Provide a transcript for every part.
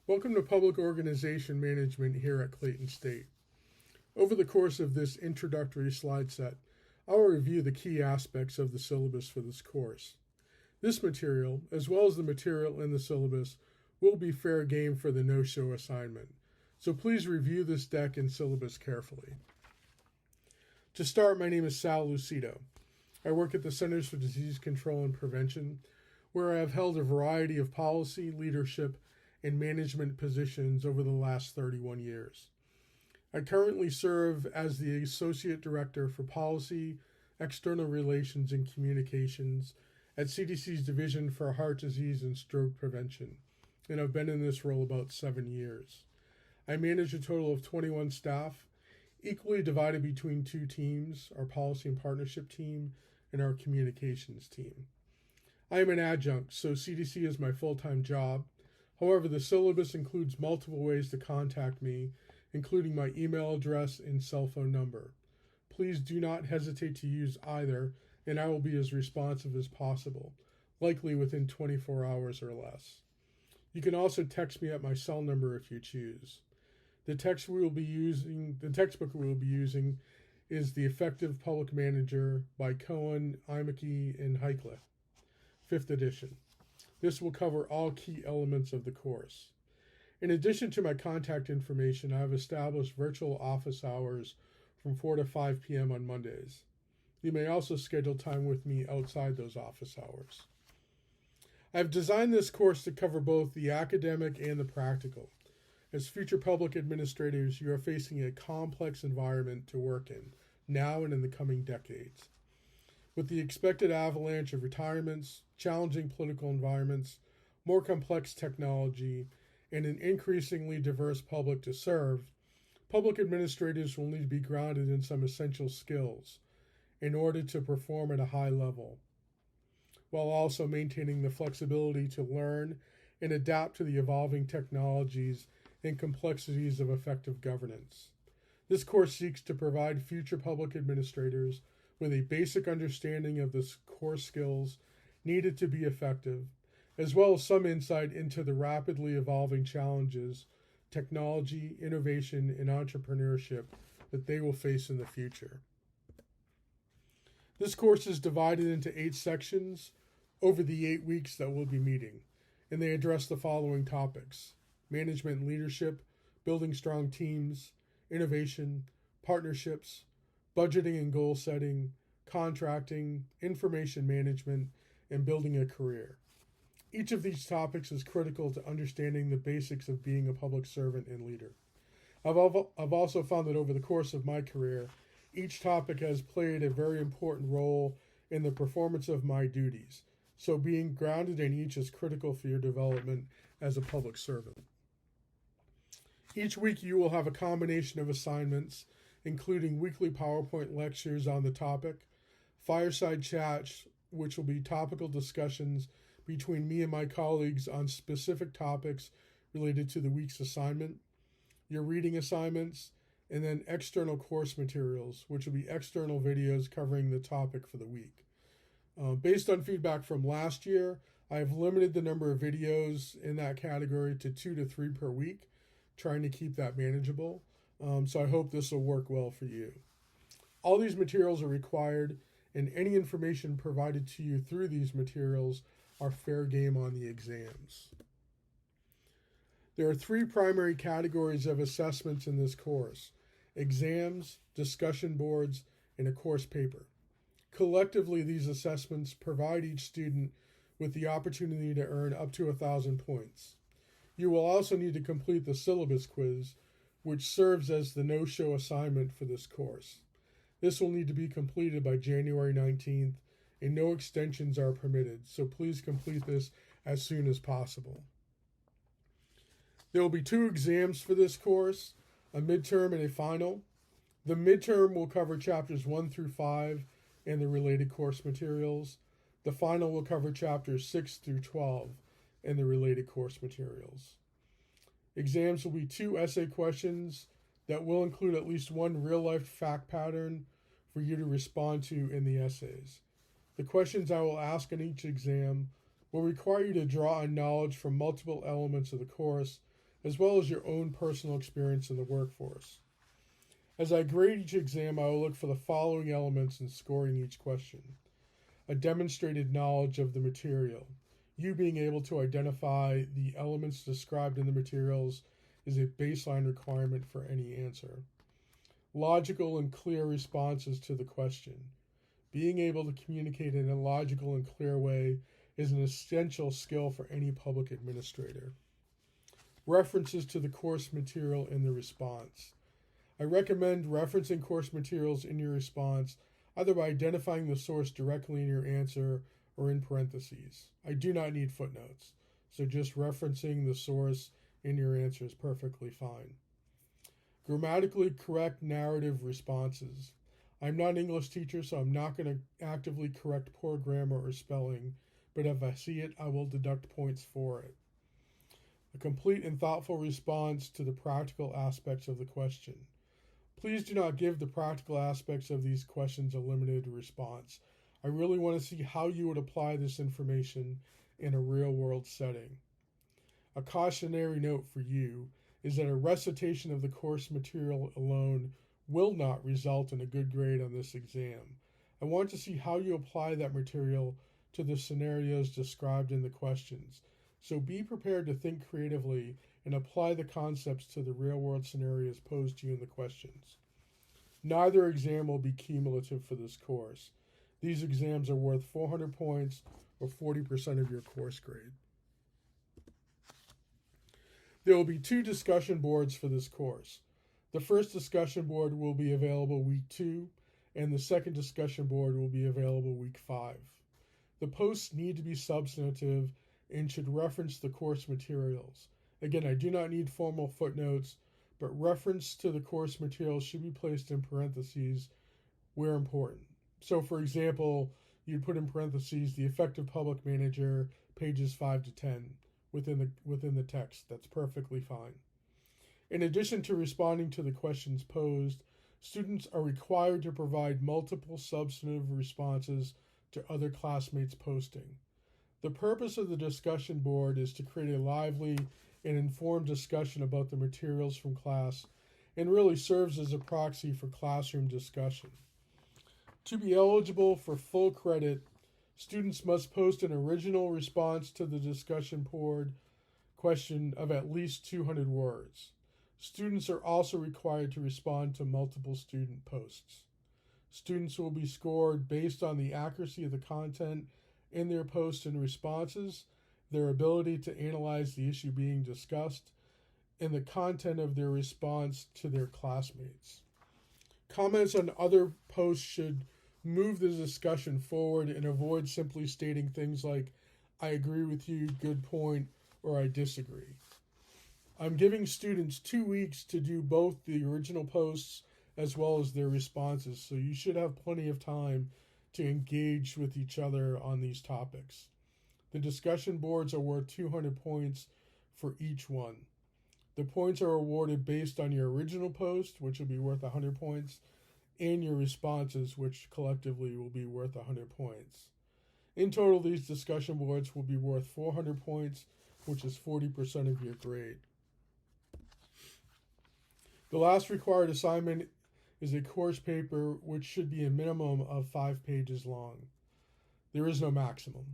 Welcome to Public Organization Management here at Clayton State. Over the course of this introductory slide set, I will review the key aspects of the syllabus for this course. This material, as well as the material in the syllabus, will be fair game for the no-show assignment, so please review this deck and syllabus carefully. To start, my name is Sal Lucido. I work at the Centers for Disease Control and Prevention, where I have held a variety of policy, leadership, and management positions over the last 31 years. I currently serve as the Associate Director for Policy, External Relations, and Communications at CDC's Division for Heart Disease and Stroke Prevention, and I've been in this role about 7 years. I manage a total of 21 staff, equally divided between two teams, our Policy and Partnership team and our Communications team. I am an adjunct, so CDC is my full-time job. However, the syllabus includes multiple ways to contact me, including my email address and cell phone number. Please do not hesitate to use either, and I will be as responsive as possible, likely within 24 hours or less. You can also text me at my cell number if you choose. The textbook we will be using is The Effective Public Manager by Cohen, Imeke, and Heikle, 5th edition. This will cover all key elements of the course. In addition to my contact information, I have established virtual office hours from 4 to 5 p.m. on Mondays. You may also schedule time with me outside those office hours. I've designed this course to cover both the academic and the practical. As future public administrators, you are facing a complex environment to work in, now and in the coming decades. With the expected avalanche of retirements, challenging political environments, more complex technology, and an increasingly diverse public to serve, public administrators will need to be grounded in some essential skills in order to perform at a high level, while also maintaining the flexibility to learn and adapt to the evolving technologies and complexities of effective governance. This course seeks to provide future public administrators with a basic understanding of the core skills needed to be effective, as well as some insight into the rapidly evolving challenges, technology, innovation, and entrepreneurship that they will face in the future. This course is divided into 8 sections over the 8 weeks that we'll be meeting, and they address the following topics: management and leadership, building strong teams, innovation, partnerships, budgeting and goal setting, contracting, information management, and building a career. Each of these topics is critical to understanding the basics of being a public servant and leader. I've also found that over the course of my career, each topic has played a very important role in the performance of my duties, so being grounded in each is critical for your development as a public servant. Each week you will have a combination of assignments, including weekly PowerPoint lectures on the topic, fireside chats, which will be topical discussions between me and my colleagues on specific topics related to the week's assignment, your reading assignments, and then external course materials, which will be external videos covering the topic for the week. Based on feedback from last year, I have limited the number of videos in that category to 2 to 3 per week, trying to keep that manageable. So I hope this will work well for you. All these materials are required, and any information provided to you through these materials are fair game on the exams. There are 3 primary categories of assessments in this course: exams, discussion boards, and a course paper. Collectively, these assessments provide each student with the opportunity to earn up to 1,000 points. You will also need to complete the syllabus quiz, which serves as the no-show assignment for this course. This will need to be completed by January 19th, and no extensions are permitted, so please complete this as soon as possible. There will be 2 exams for this course, a midterm and a final. The midterm will cover chapters 1 through 5 and the related course materials. The final will cover chapters 6 through 12 and the related course materials. Exams will be 2 essay questions that will include at least 1 real-life fact pattern for you to respond to in the essays. The questions I will ask in each exam will require you to draw on knowledge from multiple elements of the course, as well as your own personal experience in the workforce. As I grade each exam, I will look for the following elements in scoring each question: a demonstrated knowledge of the material. You being able to identify the elements described in the materials is a baseline requirement for any answer. Logical and clear responses to the question. Being able to communicate in a logical and clear way is an essential skill for any public administrator. References to the course material in the response. I recommend referencing course materials in your response either by identifying the source directly in your answer or in parentheses. I do not need footnotes, so just referencing the source in your answer is perfectly fine. Grammatically correct narrative responses. I'm not an English teacher, so I'm not going to actively correct poor grammar or spelling, but if I see it, I will deduct points for it. A complete and thoughtful response to the practical aspects of the question. Please do not give the practical aspects of these questions a limited response. I really want to see how you would apply this information in a real-world setting. A cautionary note for you is that a recitation of the course material alone will not result in a good grade on this exam. I want to see how you apply that material to the scenarios described in the questions. So be prepared to think creatively and apply the concepts to the real-world scenarios posed to you in the questions. Neither exam will be cumulative for this course. These exams are worth 400 points or 40% of your course grade. There will be 2 discussion boards for this course. The first discussion board will be available week 2, and the second discussion board will be available week 5. The posts need to be substantive and should reference the course materials. Again, I do not need formal footnotes, but reference to the course materials should be placed in parentheses where important. So, for example, you'd put in parentheses the effective public manager, pages 5 to 10, within the text. That's perfectly fine. In addition to responding to the questions posed, students are required to provide multiple substantive responses to other classmates' posting. The purpose of the discussion board is to create a lively and informed discussion about the materials from class and really serves as a proxy for classroom discussion. To be eligible for full credit, students must post an original response to the discussion board question of at least 200 words. Students are also required to respond to multiple student posts. Students will be scored based on the accuracy of the content in their posts and responses, their ability to analyze the issue being discussed, and the content of their response to their classmates. Comments on other posts should move the discussion forward and avoid simply stating things like, I agree with you, good point, or I disagree. I'm giving students 2 weeks to do both the original posts as well as their responses, so you should have plenty of time to engage with each other on these topics. The discussion boards are worth 200 points for each one. The points are awarded based on your original post, which will be worth 100 points, and your responses, which collectively will be worth 100 points. In total, these discussion boards will be worth 400 points, which is 40% of your grade. The last required assignment is a course paper which should be a minimum of 5 pages long. There is no maximum.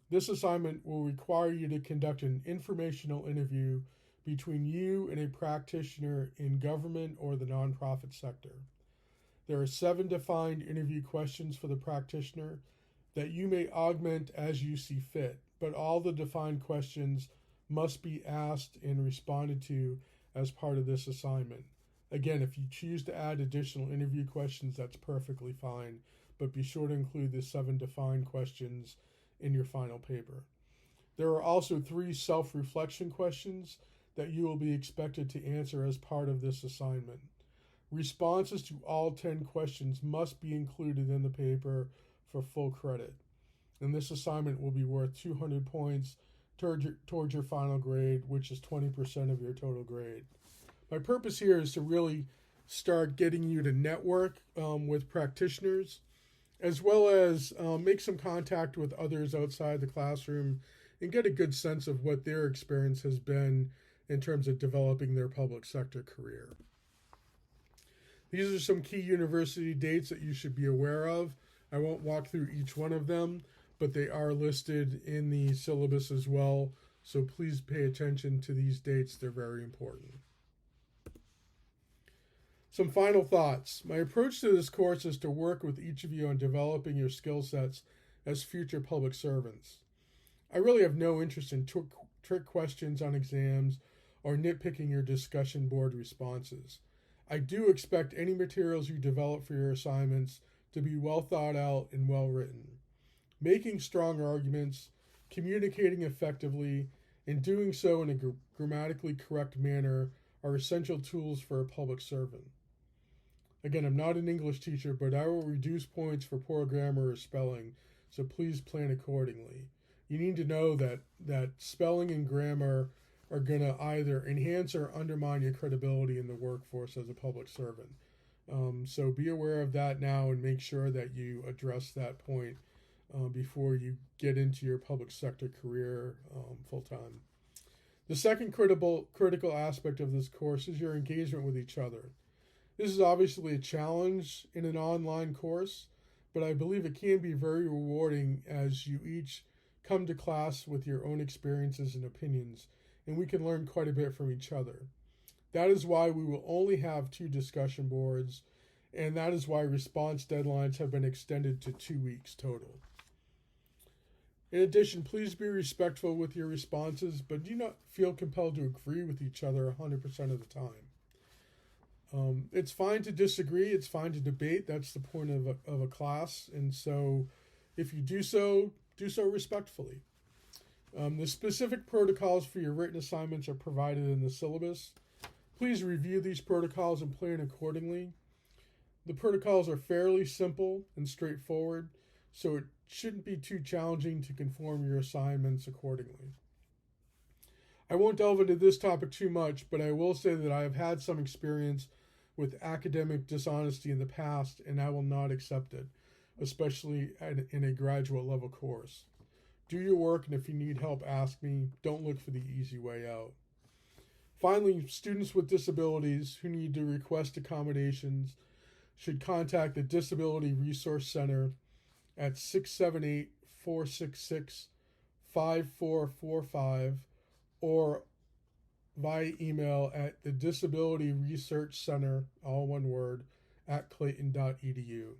This assignment will require you to conduct an informational interview between you and a practitioner in government or the nonprofit sector. There are 7 defined interview questions for the practitioner that you may augment as you see fit, but all the defined questions must be asked and responded to as part of this assignment. Again, if you choose to add additional interview questions, that's perfectly fine, but be sure to include the 7 defined questions in your final paper. There are also 3 self-reflection questions that you will be expected to answer as part of this assignment. Responses to all 10 questions must be included in the paper for full credit, and this assignment will be worth 200 points towards your final grade, which is 20% of your total grade. My purpose here is to really start getting you to network with practitioners, as well as make some contact with others outside the classroom and get a good sense of what their experience has been in terms of developing their public sector career. These are some key university dates that you should be aware of. I won't walk through each one of them, but they are listed in the syllabus as well, so please pay attention to these dates. They're very important. Some final thoughts. My approach to this course is to work with each of you on developing your skill sets as future public servants. I really have no interest in trick questions on exams or nitpicking your discussion board responses. I do expect any materials you develop for your assignments to be well thought out and well written. Making strong arguments, communicating effectively, and doing so in a grammatically correct manner are essential tools for a public servant. Again, I'm not an English teacher, but I will reduce points for poor grammar or spelling, so please plan accordingly. You need to know that spelling and grammar are going to either enhance or undermine your credibility in the workforce as a public servant. So be aware of that now and make sure that you address that point before you get into your public sector career full-time. The second critical aspect of this course is your engagement with each other. This is obviously a challenge in an online course, but I believe it can be very rewarding as you each come to class with your own experiences and opinions, and we can learn quite a bit from each other. That is why we will only have 2 discussion boards, and that is why response deadlines have been extended to 2 weeks total. In addition, please be respectful with your responses, but do not feel compelled to agree with each other 100% of the time. It's fine to disagree. It's fine to debate. That's the point of a class. And so if you do so respectfully. The specific protocols for your written assignments are provided in the syllabus. Please review these protocols and plan accordingly. The protocols are fairly simple and straightforward, so it shouldn't be too challenging to conform your assignments accordingly. I won't delve into this topic too much, but I will say that I have had some experience with academic dishonesty in the past, and I will not accept it, especially in a graduate level course. Do your work, and if you need help, ask me. Don't look for the easy way out. Finally, students with disabilities who need to request accommodations should contact the Disability Resource Center at 678-466-5445 or via email at the Disability Research Center, all one word, at clayton.edu.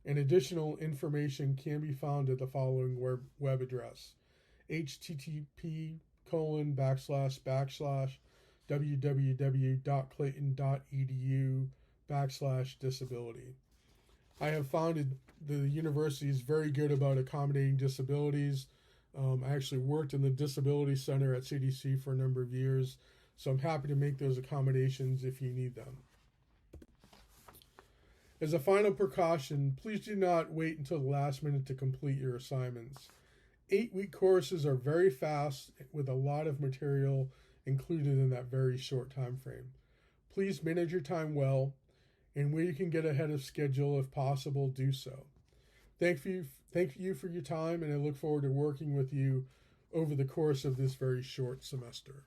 And additional information can be found at the following web address: http://www.clayton.edu/disability. I have found the university is very good about accommodating disabilities. I actually worked in the Disability Center at CDC for a number of years, so I'm happy to make those accommodations if you need them. As a final precaution, please do not wait until the last minute to complete your assignments. 8-week courses are very fast with a lot of material included in that very short time frame. Please manage your time well, and where you can get ahead of schedule if possible, do so. Thank you for your time, and I look forward to working with you over the course of this very short semester.